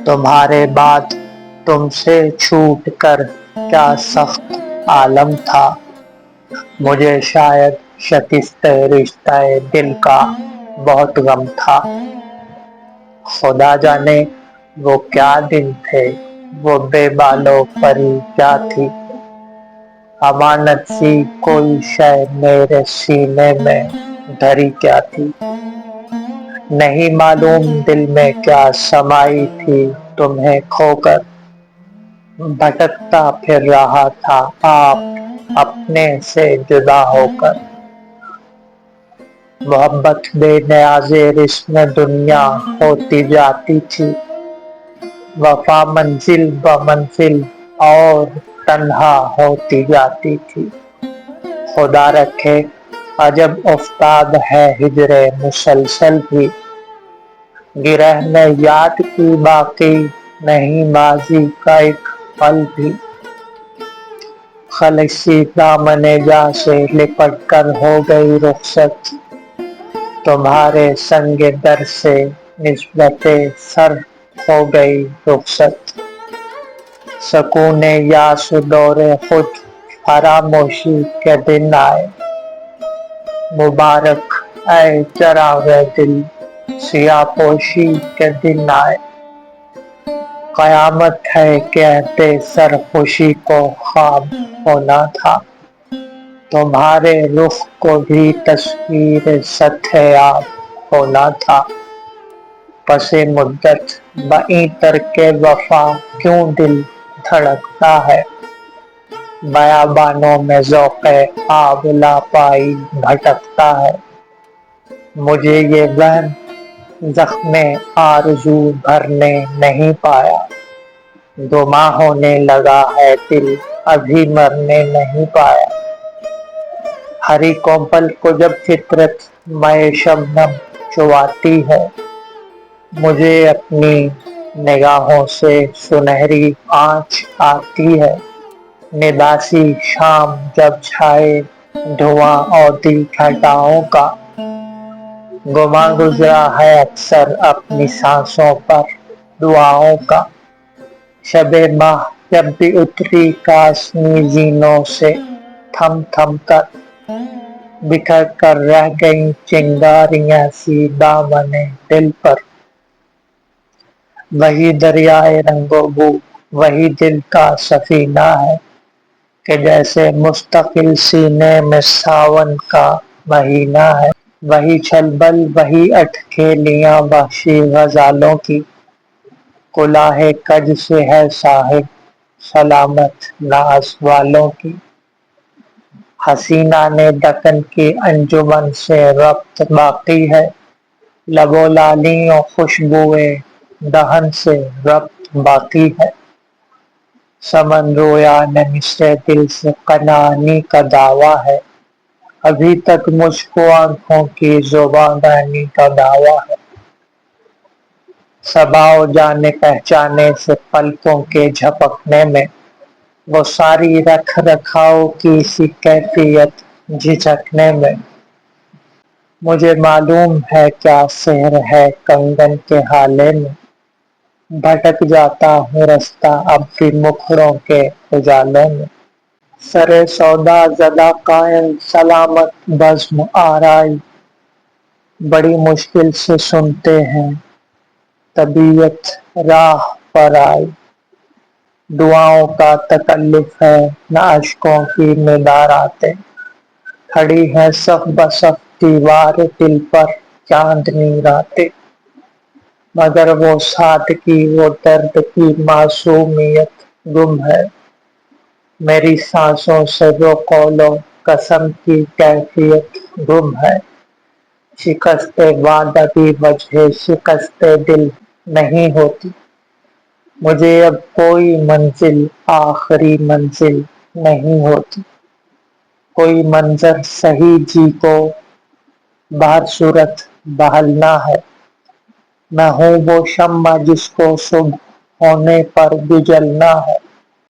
تمہارے بعد تم سے چھوٹ کر کیا سخت عالم تھا، مجھے شاید شکست رشتہ دل کا بہت غم تھا۔ خدا جانے وہ کیا دن تھے، وہ بے بالوں پری کیا تھی، امانت سی کوئی شے میرے سینے میں دھری کیا تھی۔ نہیں معلوم دل میں کیا سمائی تھی، تمہیں کھو کر بھٹکتا پھر رہا تھا آپ اپنے سے جدا ہو کر۔ محبت بے نیاز رسم دنیا ہوتی جاتی تھی، وفا منزل بہ منزل اور تنہا ہوتی جاتی تھی۔ خدا رکھے عجب افتاد ہے ہجر مسلسل بھی، گرہ میں یاد کی باقی نہیں ماضی کا ایک پل بھی۔ خلصی دامن جاں سے لپٹ کر ہو گئی رخصت، تمہارے سنگ در سے نسبت سر ہو گئی رخصت۔ سکون یاس دور خود فراموشی کے دن آئے، مبارک اے چراغ دل سیاہ پوشی کے دن آئے۔ قیامت ہے کہتے سرخوشی کو خواب ہونا تھا، تمہارے رخ کو بھی تصویر سطح آب ہونا تھا۔ پس مدت بعید ترک وفا کیوں دل دھڑکتا ہے، بیابانوں میں ذوق آب لاپائی بھٹکتا ہے۔ مجھے یہ وہم زخم آرزو بھرنے نہیں پایا، گماں ہونے لگا ہے دل ابھی مرنے نہیں پایا۔ ہری کونپل کو جب فطرت مے شبنم چواتی ہے، مجھے اپنی نگاہوں سے سنہری آنچ آتی ہے۔ ندا سی شام جب چھائے دھواں اودی گھٹاؤں کا، گماں گزرا ہے اکثر اپنی سانسوں پر دعاؤں کا۔ شب ماہ جب بھی اتری کاسنی زینوں سے تھم تھم کر، بکھر کر رہ گئیں چنگاریاں سی دامن دل پر۔ وہی دریائے رنگ و بو وہی دل کا سفینہ ہے، کہ جیسے مستقل سینے میں ساون کا مہینہ ہے۔ وہی چھل بل وہی اٹکھیلیاں وحشی غزالوں کی، کلاه کج سے ہے صاحب سلامت ناز والوں کی۔ حسینان دکن کی انجمن سے ربط باقی ہے، لب و لالی و خوشبوئے دہن سے ربط باقی ہے۔ سمن رویا نمش دل سے کنانی کا دعویٰ ہے، ابھی تک مجھ کو آنکھوں کی زباں دانی کا دعویٰ ہے۔ صبا و جانے پہچانے سے پلکوں کے جھپکنے میں، وہ ساری رکھ رکھاؤ کی سی کیفیت جھجکنے میں۔ مجھے معلوم ہے کیا سحر ہے کنگن کے ہالے میں، بھٹک جاتا ہوں رستہ اب بھی مکھڑوں کے اجالوں میں۔ سر سودا زدہ قائل سلامت بزم آرائی، بڑی مشکل سے سنتے ہیں طبیعت راہ پر آئی۔ دعاؤں کا تکلف ہے نہ اشکوں کی ندا راتیں، کھڑی ہیں صف بہ صف دیوار دل پر چاندنی راتیں۔ مگر وہ سادگی وہ درد کی معصومیت گم ہے، میری سانسوں سے وہ قول و قسم کی کیفیت گم ہے۔ شکست وعدہ کی وجہ شکست دل نہیں ہوتی، مجھے اب کوئی منزل آخری منزل نہیں ہوتی۔ کوئی منظر سہی جی کو بہر صورت بہلنا ہے، میں ہوں وہ شمع جس کو صبح ہونے پر بھی جلنا ہے۔